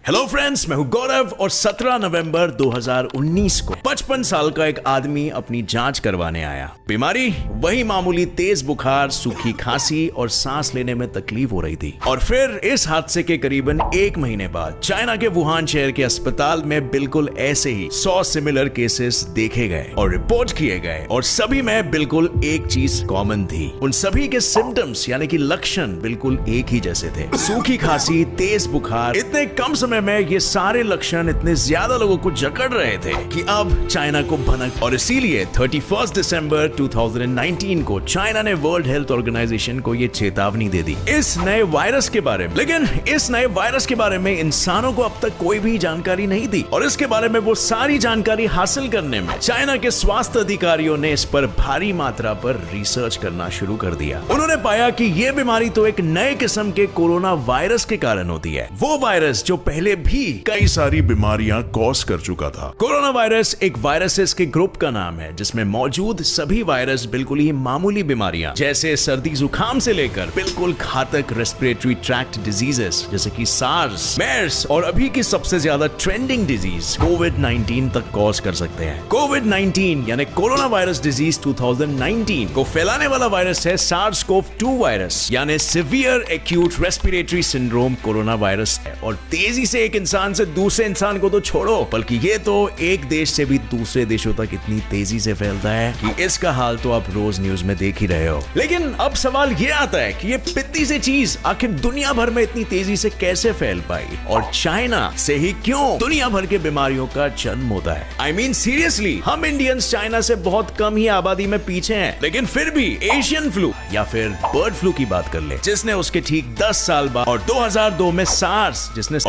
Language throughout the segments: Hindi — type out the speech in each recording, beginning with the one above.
हेलो फ्रेंड्स, मैं हूं गौरव और 17 नवंबर 2019 को 55 साल का एक आदमी अपनी जांच करवाने आया। बीमारी वही मामूली तेज बुखार, सूखी खांसी और सांस लेने में तकलीफ हो रही थी। और फिर इस हादसे के करीबन एक महीने बाद चाइना के वुहान शहर के अस्पताल में बिल्कुल ऐसे ही 100 सिमिलर केसेस देखे गए और रिपोर्ट किए गए, और सभी में बिल्कुल एक चीज कॉमन थी। उन सभी के सिम्टम्स यानी कि लक्षण बिल्कुल एक ही जैसे थे। सूखी खांसी, तेज बुखार। इतने कम समय में ये सारे लक्षण इतने ज्यादा लोगों को जकड़ रहे थे कि अब चाइना को भनक, और इसीलिए 31 दिसंबर 2019 को चाइना ने वर्ल्ड हेल्थ ऑर्गेनाइजेशन को ये चेतावनी दे दी इस नए वायरस के बारे में। लेकिन इस नए वायरस के बारे में इंसानों को अब तक कोई भी जानकारी नहीं दी, और इसके बारे में वो सारी जानकारी हासिल करने में चाइना के स्वास्थ्य अधिकारियों ने इस पर भारी मात्रा पर रिसर्च करना शुरू कर दिया। उन्होंने पाया कि ये बीमारी तो एक नए किस्म के कोरोना वायरस के कारण होती है, वो वायरस जो पहले भी कई सारी बीमारियां कॉज कर चुका था। कोरोना वायरस एक वायरसेस के ग्रुप का नाम है जिसमें मौजूद सभी वायरस बिल्कुल ही मामूली बीमारियां जैसे सर्दी जुकाम से लेकर बिल्कुल घातक रेस्पिरेटरी ट्रैक्ट डिजीजेस जैसे कि सार्स, मेर्स और अभी की सबसे ज्यादा ट्रेंडिंग डिजीज कोविड-19 तक कॉज कर सकते हैं। कोविड-19 यानी कोरोना वायरस डिजीज 2019 को फैलाने वाला वायरस है SARS-CoV-2 वायरस यानी severe acute respiratory syndrome corona virus है। और तेजी से एक इंसान से दूसरे इंसान को तो छोड़ो, बल्कि ये तो एक देश से भी दूसरे देशों तक इतनी तेजी से फैलता है कि इसका हाल तो आप रोज न्यूज में देख ही रहे हो। लेकिन अब सवाल ये आता है कि ये पिद्दी सी चीज आखिर दुनिया भर में इतनी तेजी से कैसे फैल पाई, और चाइना से ही क्यों दुनिया भर के बीमारियों का जन्म होता है। I mean, सीरियसली, हम इंडियंस चाइना से बहुत कम ही आबादी में पीछे हैं, लेकिन फिर भी एशियन फ्लू या फिर बर्ड फ्लू की बात कर ले, जिसने उसके ठीक 10 साल बाद, और 2002 में सार्स जिसने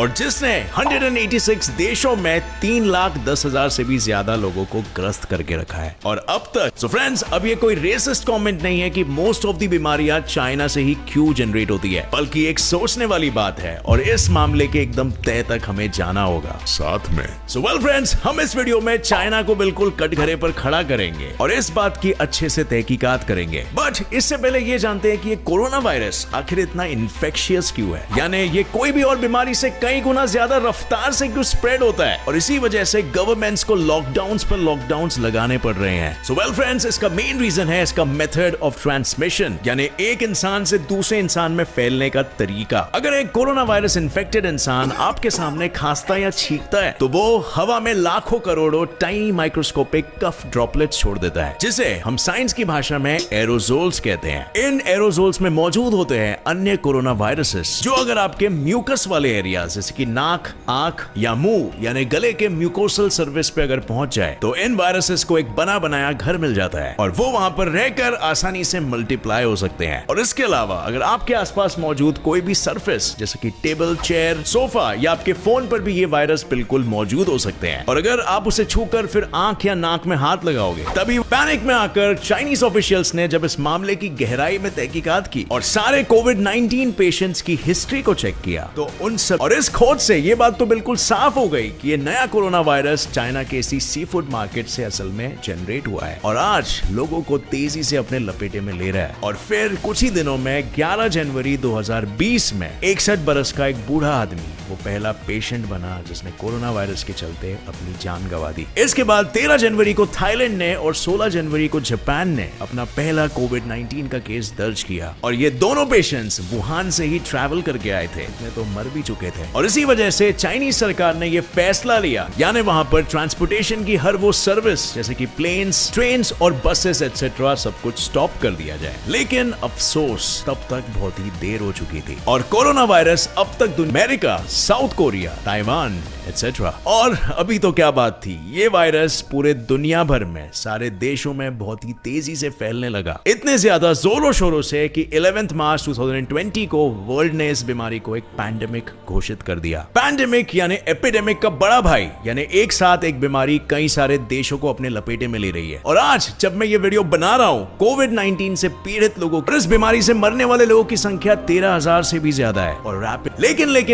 186 देशों में 3,10,000 से भी ज्यादा लोगों को ग्रस्त करके रखा है। और अब तक सो फ्रेंड्स, अब ये कोई रेसिस्ट कमेंट नहीं है कि मोस्ट ऑफ दी बीमारियां चाइना से ही क्यों जनरेट होती है, बल्कि एक सोचने वाली बात है, और इस मामले के एकदम तह तक हमें जाना होगा साथ में। सो वेल फ्रेंड्स, हम इस वीडियो में चाइना को बिल्कुल कटघरे पर खड़ा करेंगे और इस बात की अच्छे से तहकीकात करेंगे। बट इससे पहले ये जानते हैं कि ये कोरोना वायरस आखिर इतना इन्फेक्शियस क्यों है, यानी ये कोई भी और बीमारी से कई गुना ज्यादा रफ्तार से क्यों स्प्रेड होता है, और इसी वजह से गवर्नमेंट्स को लॉकडाउन्स पर लॉकडाउन्स लगाने पड़ रहे हैं। सो वेल फ्रेंड्स, इसका मेन रीजन है इसका मेथड ऑफ ट्रांसमिशन, यानी एक इंसान से दूसरे इंसान में फैलने का तरीका। अगर एक कोरोना वायरस इन्फेक्टेड इंसान आपके सामने खांसता या छींकता है तो वो हवा में लाखों करोड़ों टाइनी माइक्रोस्कोपिक कफ ड्रॉपलेट्स छोड़ देता है, जिसे हम साइंस की भाषा में एरोजोल्स कहते हैं। इन एरोजोल्स में मौजूद होते हैं अन्य कोरोना वायरसेस जो अगर आपके म्यूकस वाले एरिया जैसे कि नाक, आंख या मुंह यानी गले के म्यूकोसल सर्विस पे अगर पहुंच जाए तो इन वायरसेस को एक बना बनाया घर मिल जाता है, और वो वहां पर रहकर आसानी से मल्टीप्लाई हो सकते हैं। और इसके अलावा अगर आपके आसपास मौजूद कोई भी सरफेस जैसे कि टेबल, चेयर, सोफा या आपके फोन पर भी ये वायरस बिल्कुल मौजूद हो सकते हैं, और अगर आप उसे छूकर फिर आंख या नाक में हाथ लगाओगे, तभी पैनिक में आकर चाइनीज ऑफिशियल्स ने जब इस मामले की गहराई में तहकीकात की और सारे कोविड-19 पेशेंट्स की हिस्ट्री को चेक किया, तो उन सब और इस खोज से ये बात तो बिल्कुल साफ हो गई कि ये नया कोरोना वायरस चाइना के इसी सी फूड मार्केट से असल में जनरेट हुआ है, और आज लोगों को तेजी से अपने लपेटे में ले रहा है। और फिर कुछ ही दिनों में 11 जनवरी 2020 में 61 बरस का एक बूढ़ा आदमी वो पहला पेशेंट बना जिसने कोरोना वायरस के चलते अपनी जान गंवा दी। इसके बाद 13 जनवरी को थाईलैंड ने और 16 जनवरी को जापान ने अपना पहला कोविड-19 का केस दर्ज किया, और ये दोनों पेशेंट्स वुहान से ही ट्रैवल करके आए थे, तो मर भी चुके थे। और इसी वजह से चाइनीज सरकार ने ये फैसला लिया, यानी वहां पर ट्रांसपोर्टेशन की हर वो सर्विस जैसे कि प्लेन्स, ट्रेन्स और बसेस एक्सेट्रा सब कुछ स्टॉप कर दिया जाए। लेकिन अफसोस तब तक बहुत ही देर हो चुकी थी, और कोरोना वायरस अब तक America, south Korea, Taiwan etcetera, और अभी तो क्या बात थी, ये वायरस पूरे दुनिया भर में सारे देशों में बहुत ही तेजी से फैलने लगा, इतने ज्यादा जोरों शोरों से कि 11 मार्च 2020 को वर्ल्ड ने इस बीमारी को एक पैंडेमिक घोषित कर दिया। पैंडेमिक यानी एपिडेमिक का बड़ा भाई, यानी एक साथ एक बीमारी कई सारे देशों को अपने लपेटे में ले रही है। और आज जब मैं ये वीडियो बना रहा हूँ, कोविड-19 से पीड़ित लोगों, इस बीमारी से मरने वाले लोगों की संख्या 13,000 से भी ज्यादा है, और रैपिड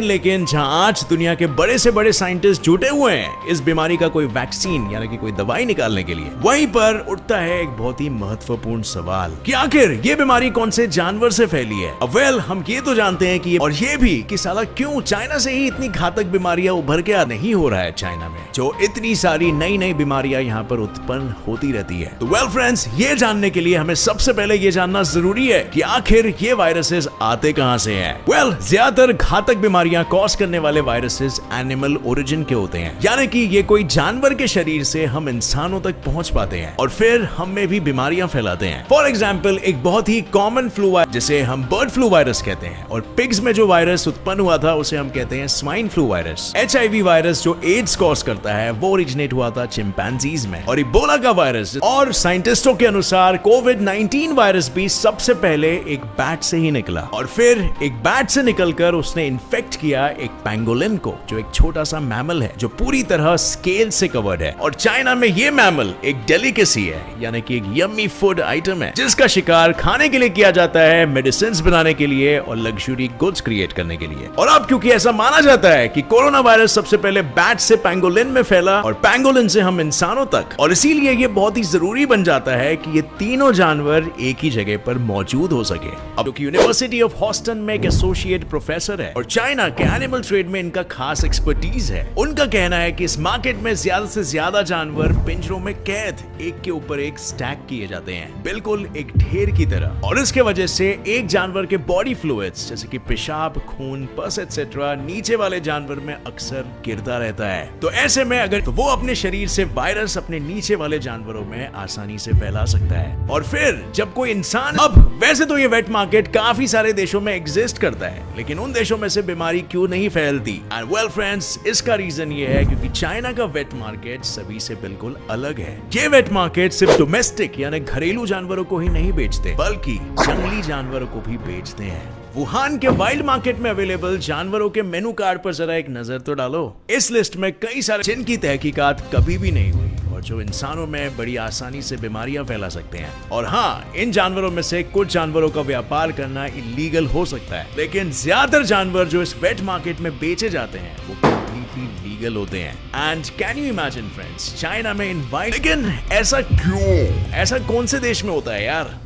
लेकिन जहां आज दुनिया के बड़े से बड़े साइंटिस्ट जुटे हुए हैं इस बीमारी का कोई वैक्सीन यानी कि कोई दवाई निकालने के लिए। वहीं पर उठता है एक बहुत ही महत्वपूर्ण सवाल कि आखिर ये बीमारी कौन से जानवर से फैली है। अब हम ये तो जानते हैं कि और ये भी कि साला क्यों चाइना से ही इतनी घातक बीमारियां उभर के नहीं हो रहा है चाइना में, जो इतनी सारी नई नई बीमारियां यहाँ पर उत्पन्न होती रहती है। तो फ्रेंड्स, ये जानने के लिए हमें सबसे पहले ये जानना जरूरी है कि आखिर ये वायरसेस आते कहां से हैं। ज्यादातर घातक बीमारियां कॉज करने वाले वायरसेस एनिमल ओरिजिन के होते हैं, यानी कि ये कोई जानवर के शरीर से हम इंसानों तक पहुंच पाते हैं और फिर हम में भी बीमारियां फैलाते हैं। फॉर एग्जाम्पल, एक बहुत ही कॉमन फ्लू जिसे हम बर्ड फ्लू वायरस कहते हैं, और पिग्स में जो वायरस उत्पन्न हुआ था उसे हम कहते हैं swine flu virus. HIV virus जो एड्स कॉज करता है वो ओरिजिनेट हुआ था चिंपैंजीज में। और इबोला का वायरस और साइंटिस्टों के अनुसार कोविड-19 वायरस भी सबसे पहले एक बैट से ही निकला और फिर एक बैट से निकलकर उसने इन्फेक्ट किया एक पैंगोलिन को, जो एक छोटा सा मैमल है जो पूरी तरह स्केल से कवर्ड है। और चाइना में ये मैमल एक डेलिकेसी है, यानी कि एक यम्मी फूड आइटम है जिसका शिकार खाने के लिए किया जाता है, मेडिसिन बनाने के लिए और लग्जरी गुड्स क्रिएट करने के लिए। और अब क्योंकि ऐसा माना जाता है कि कोरोना वायरस सबसे पहले बैट से पैंगोलिन में फैला और पैंगोलिन से हम इंसानों तक, और इसीलिए ये बहुत ही जरूरी बन जाता है कि ये तीनों जानवर एक ही जगह पर मौजूद हो सके। अब क्योंकि यूनिवर्सिटी ऑफ हॉस्टन में एक एसोसिएट प्रोफेसर है और चाइना के एनिमल ट्रेड में इनका खास एक्सपर्टीज है, उनका कहना है कि इस मार्केट में ज्यादा से ज्यादा जानवर पिंजरों में कैद एक के ऊपर एक स्टैक किए जाते हैं, बिल्कुल एक ढेर की तरह। और इसके वजह से एक जानवर के बॉडी फ्लूइड्स जैसे कि पेशाब, खून, पस एटसेट्रा नीचे वाले जानवर में अक्सर गिरता रहता है। तो ऐसे में अगर तो वो अपने शरीर से वायरस अपने नीचे वाले जानवरों में आसानी से फैला सकता है। और फिर जब कोई इंसान, अब वैसे तो ये वेट मार्केट काफी सारे देशों में एग्जिस्ट करता है, लेकिन उन देशों में से बीमारी क्यों नहीं फैलती? एंड फ्रेंड्स, इसका रीजन ये है क्योंकि चाइना का वेट मार्केट सभी से बिल्कुल अलग है। ये वेट मार्केट सिर्फ डोमेस्टिक यानी घरेलू जानवरों को ही नहीं बेचते, बल्कि जंगली जानवरों को भी बेचते हैं। वुहान के वाइल्ड मार्केट में अवेलेबल जानवरों के मेनू कार्ड पर जरा एक नजर तो डालो। इस लिस्ट में कई सारे जिनकी तहकीकात कभी भी नहीं हुई और जो इंसानों में बड़ी आसानी से बीमारियां फैला सकते हैं। और हाँ, इन जानवरों में से कुछ जानवरों का व्यापार करना इलीगल हो सकता है, लेकिन ज्यादातर जानवर जो इस वेट मार्केट में बेचे जाते हैं वो कंप्लीटली लीगल होते हैं। And can you imagine friends, China में इन वाइल्ड, लेकिन ऐसा क्यों? ऐसा कौन से देश में होता है यार?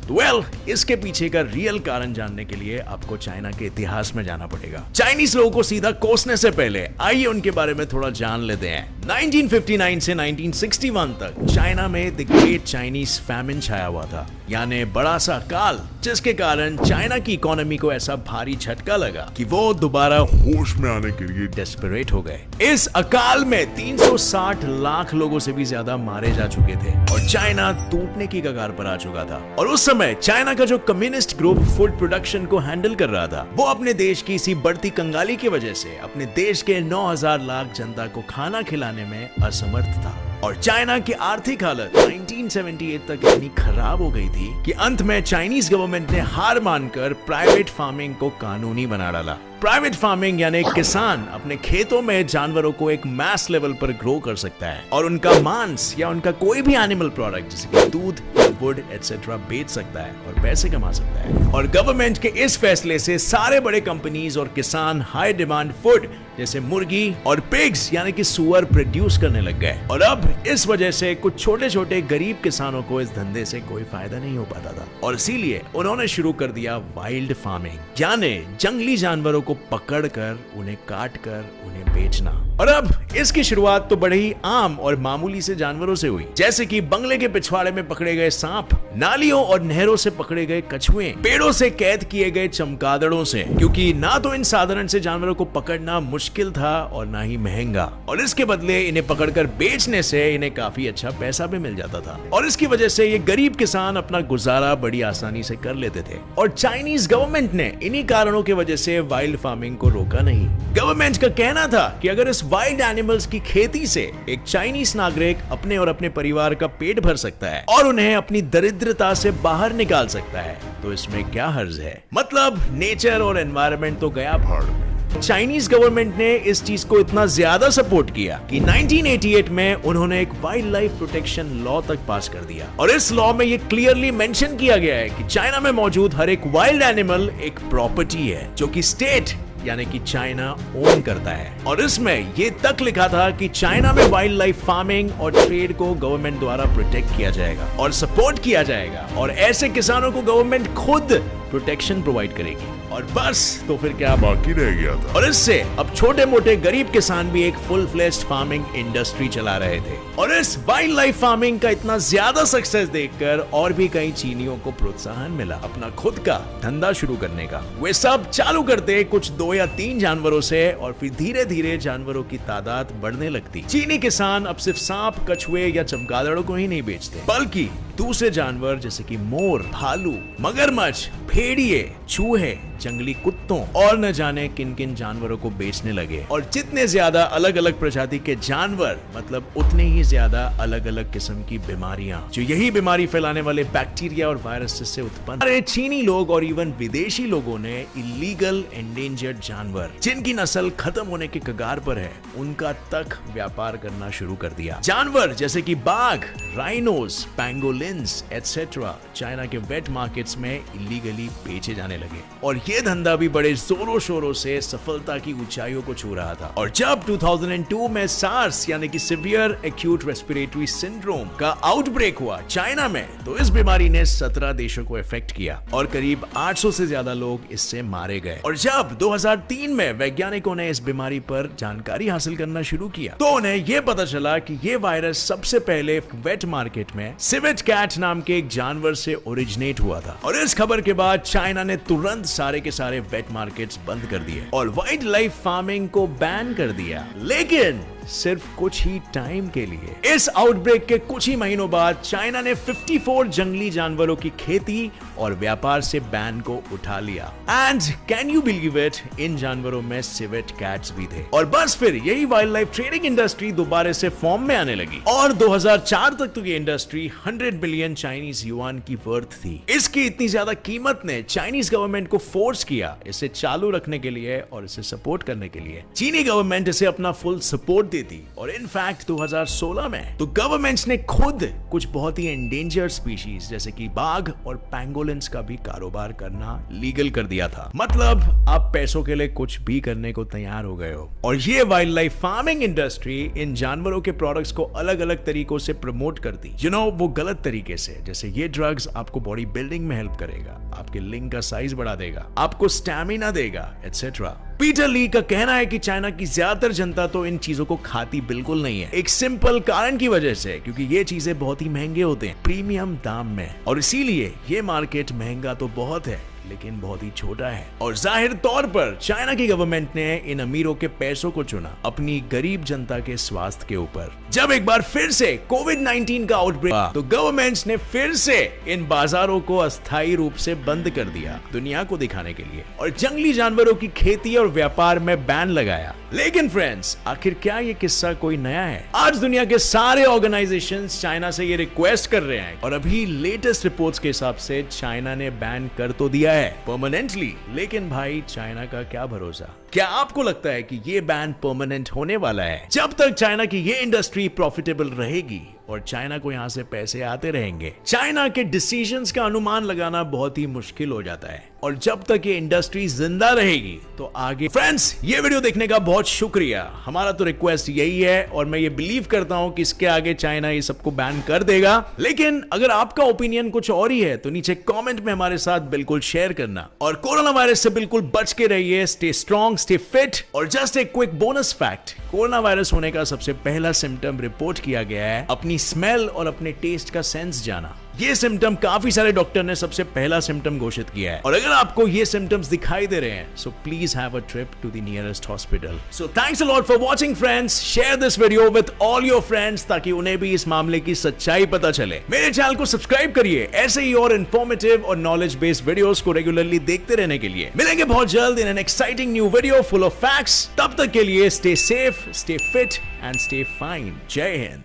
इसके पीछे का रियल कारण जानने के लिए आपको चाइना के इतिहास में जाना पड़ेगा। चाइनीज लोगों को सीधा कोसने से पहले आइए उनके बारे में थोड़ा जान लेते हैं। 1959 से 1961 तक चाइना में द ग्रेट चाइनीज फैमिन छाया हुआ था, यानी बड़ा सा अकाल, जिसके कारण चाइना की इकोनॉमी को ऐसा भारी झटका लगा कि वो दोबारा होश में आने के लिए डेस्परेट हो गए। इस अकाल में 360 लाख लोगों से भी ज्यादा मारे जा चुके थे और चाइना टूटने की कगार पर आ चुका था। और उस समय चाइना का जो कम्युनिस्ट ग्रुप फूड प्रोडक्शन को हैंडल कर रहा था, वो अपने देश की इसी बढ़ती कंगाली की वजह से अपने देश के 9,000 लाख जनता को खाना खिलाने में असमर्थ था। और चाइना की आर्थिक हालत 1978 तक इतनी खराब हो गई थी कि अंत में चाइनीज गवर्नमेंट ने हार मानकर प्राइवेट फार्मिंग को कानूनी बना डाला। प्राइवेट फार्मिंग यानी किसान अपने खेतों में जानवरों को एक मैस लेवल पर ग्रो कर सकता है और उनका मांस या उनका कोई भी एनिमल प्रोडक्ट जैसे कि दूध, वुड एटसेट्रा बेच सकता है और पैसे कमा सकता है। और गवर्नमेंट के इस फैसले से सारे बड़े कंपनीज और किसान हाई डिमांड फूड जैसे मुर्गी और पिग्स यानी कि सुअर प्रोड्यूस करने लग गए। और अब इस वजह से कुछ छोटे छोटे गरीब किसानों को इस धंधे से कोई फायदा नहीं हो पाता था और इसीलिए उन्होंने शुरू कर दिया वाइल्ड फार्मिंग, यानी जंगली जानवरों को पकड़कर उन्हें काट कर उन्हें बेचना। और अब इसकी शुरुआत तो बड़े ही आम और मामूली से जानवरों से हुई, जैसे कि बंगले के पिछवाड़े में पकड़े गए सांप, नालियों और नहरों से पकड़े गए कछुए, पेड़ों से कैद किए गए चमगादड़ों से, क्योंकि ना तो इन साधारण से जानवरों को पकड़ना मुश्किल था और ना ही महंगा, और इसके बदले इन्हें पकड़कर बेचने से इन्हें काफी अच्छा पैसा भी मिल जाता था। और इसकी वजह से ये गरीब किसान अपना गुजारा बड़ी आसानी से कर लेते थे। और चाइनीज गवर्नमेंट ने इन्हीं कारणों की वजह से वाइल्ड फार्मिंग को रोका नहीं। गवर्नमेंट का कहना था कि अगर इस वाइल्ड एनिमल्स की खेती से एक चाइनीज नागरिक अपने और अपने परिवार का पेट भर सकता है और उन्हें अपनी दरिद्रता से बाहर निकाल सकता है, तो इसमें क्या हर्ज है? मतलब नेचर और एनवायरनमेंट तो गया भाड़ में। चाइनीज गवर्नमेंट ने इस चीज को इतना ज्यादा सपोर्ट किया कि 1988 में उन्होंने एक वाइल्ड लाइफ प्रोटेक्शन लॉ तक पास कर दिया। और इस लॉ में ये क्लियरली मेंशन किया गया है कि चाइना में मौजूद हर एक वाइल्ड एनिमल एक प्रॉपर्टी है जो कि स्टेट यानी कि चाइना ओन करता है। और इसमें ये तक लिखा था कि चाइना में वाइल्ड लाइफ फार्मिंग और ट्रेड को गवर्नमेंट द्वारा प्रोटेक्ट किया जाएगा और सपोर्ट किया जाएगा, और ऐसे किसानों को गवर्नमेंट खुद प्रोटेक्शन प्रोवाइड करेगी। और बस तो फिर क्या बाकी रह गया था। और इससे अब छोटे मोटे गरीब किसान भी एक फुल फ्लेज्ड फार्मिंग इंडस्ट्री चला रहे थे। और इस वाइल्ड लाइफ फार्मिंग का इतना ज्यादा सक्सेस देखकर और भी कई चीनियों को प्रोत्साहन मिला अपना खुद का धंधा शुरू करने का। वे सब चालू करते कुछ 2 या 3 जानवरों से, और फिर धीरे धीरे जानवरों की तादाद बढ़ने लगती। चीनी किसान अब सिर्फ सांप, कछुए या चमगादड़ों को ही नहीं बेचते, बल्कि दूसरे जानवर जैसे कि मोर, भालू, मगरमच्छ, भेड़िए, चूहे, जंगली कुत्तों और न जाने किन किन जानवरों को बेचने लगे। और जितने ज्यादा अलग अलग प्रजाति के जानवर, मतलब उतने ही ज्यादा अलग अलग किस्म की बीमारियां, जो यही बीमारी फैलाने वाले बैक्टीरिया और वायरस से उत्पन्न। अरे चीनी लोग और इवन विदेशी लोगों ने इलीगल एंडेंजर्ड जानवर जिनकी नस्ल खत्म होने के कगार पर है, उनका तक व्यापार करना शुरू कर दिया। जानवर जैसे कि बाघ, राइनोस, पैंगोलिन्स एटसेट्रा चाइना के वेट मार्केट्स में इलीगली बेचे जाने लगे। और ये धंधा भी बड़े जोरों शोरों से सफलता की ऊंचाइयों को छू रहा था। और जब 2002 में सार्स यानी कि सीवियर एक्यूट रेस्पिरेटरी सिंड्रोम का आउटब्रेक हुआ चाइना में, तो इस बीमारी ने 17 देशों को इफेक्ट किया और करीब 800 से ज्यादा लोग इससे मारे गए। और जब 2003 में वैज्ञानिकों ने इस बीमारी पर जानकारी हासिल करना शुरू किया, तो उन्हें यह पता चला कि यह वायरस सबसे पहले वेट मार्केट में सिवेट कैट नाम के एक जानवर से ओरिजिनेट हुआ था। और इस खबर के बाद चाइना ने तुरंत सारे के सारे वेट मार्केट्स बंद कर दिए और वाइल्ड लाइफ फार्मिंग को बैन कर दिया, लेकिन सिर्फ कुछ ही टाइम के लिए। इस आउटब्रेक के कुछ ही महीनों बाद चाइना ने 54 जंगली जानवरों की खेती और व्यापार से बैन को उठा लिया। And can you believe it, इन जानवरों में सिवेट कैट्स भी थे। और बस फिर यही वाइल्ड लाइफ ट्रेडिंग इंडस्ट्री दोबारा से फॉर्म में आने लगी और 2004 तक तो ये इंडस्ट्री 100 बिलियन चाइनीज युआन की वर्थ थी। इसकी इतनी ज्यादा कीमत ने चाइनीज गवर्नमेंट को फोर्स किया इसे चालू रखने के लिए और इसे सपोर्ट करने के लिए। चीनी गवर्नमेंट इसे अपना फुल सपोर्ट थी। और इनफैक्ट 2016 में तो गवर्नमेंट्स ने खुद कुछ बहुत ही एंडेंजर्ड स्पीशीज जैसे कि बाघ और पैंगोलिन्स का भी कारोबार करना लीगल कर दिया था। मतलब आप पैसों के लिए कुछ भी करने को तैयार हो गए हो। और ये wild life farming industry in जानवरों के प्रोडक्ट्स को अलग अलग तरीकों से प्रमोट करती, वो गलत तरीके से। जैसे ये ड्रग्स आपको बॉडी बिल्डिंग में हेल्प करेगा, आपके लिंग का साइज बढ़ा देगा, आपको स्टैमिना देगा, एटसेट्रा। पीटर ली का कहना है कि चाइना की ज्यादातर जनता तो इन चीजों को खाती बिल्कुल नहीं है, एक सिंपल कारण की वजह से, क्योंकि ये चीजें बहुत ही महंगे होते हैं प्रीमियम दाम में। और इसीलिए ये मार्केट महंगा तो बहुत है लेकिन बहुत ही छोटा है। और जाहिर तौर पर चाइना की गवर्नमेंट ने इन अमीरों के पैसों को चुना अपनी गरीब जनता के स्वास्थ्य के ऊपर। जब एक बार फिर से कोविड-19 का आउटब्रेक, तो गवर्नमेंट्स ने फिर से इन बाजारों को अस्थायी रूप से बंद कर दिया दुनिया को दिखाने के लिए, और जंगली जानवरों की खेती और व्यापार में बैन लगाया। लेकिन फ्रेंड्स, आखिर क्या ये किस्सा कोई नया है? आज दुनिया के सारे ऑर्गेनाइजेशंस चाइना से ये रिक्वेस्ट कर रहे हैं, और अभी लेटेस्ट रिपोर्ट्स के हिसाब से चाइना ने बैन कर तो दिया है परमानेंटली। लेकिन भाई, चाइना का क्या भरोसा? क्या आपको लगता है कि ये बैन परमानेंट होने वाला है? जब तक चाइना की ये इंडस्ट्री प्रॉफिटेबल रहेगी और चाइना को यहां से पैसे आते रहेंगे, चाइना के डिसीजंस का अनुमान लगाना बहुत ही मुश्किल हो जाता है। और जब तक ये इंडस्ट्री जिंदा रहेगी तो आगे। फ्रेंड्स, ये वीडियो देखने का बहुत शुक्रिया। हमारा तो रिक्वेस्ट यही है, और मैं ये बिलीव करता हूं कि इसके आगे चाइना ये सबको बैन कर देगा। लेकिन अगर आपका ओपिनियन कुछ और ही है तो नीचे कमेंट में हमारे साथ बिल्कुल शेयर करना। और कोरोना वायरस से बिल्कुल बच के रहिए। Stay strong, stay fit. और जस्ट एक quick bonus fact, corona virus होने का सबसे पहला सिम्टम रिपोर्ट किया गया है अपनी स्मेल और अपने टेस्ट का सेंस जाना। ये सिम्टम काफी सारे डॉक्टर ने सबसे पहला सिम्टम घोषित किया है। और अगर आपको ये सिम्टम्स दिखाई दे रहे हैं, so please have a trip to the nearest hospital. So thanks a lot for watching friends. Share this video with all your friends ताकि उन्हें भी इस मामले की सच्चाई पता चले। मेरे चैनल को सब्सक्राइब करिए ऐसे ही और इन्फॉर्मेटिव और नॉलेज बेस्ड वीडियोस को रेगुलरली देखते रहने के लिए। मिलेंगे बहुत जल्द in an exciting new video full of facts. तब तक के लिए stay safe, stay fit and stay fine. जय हिंद।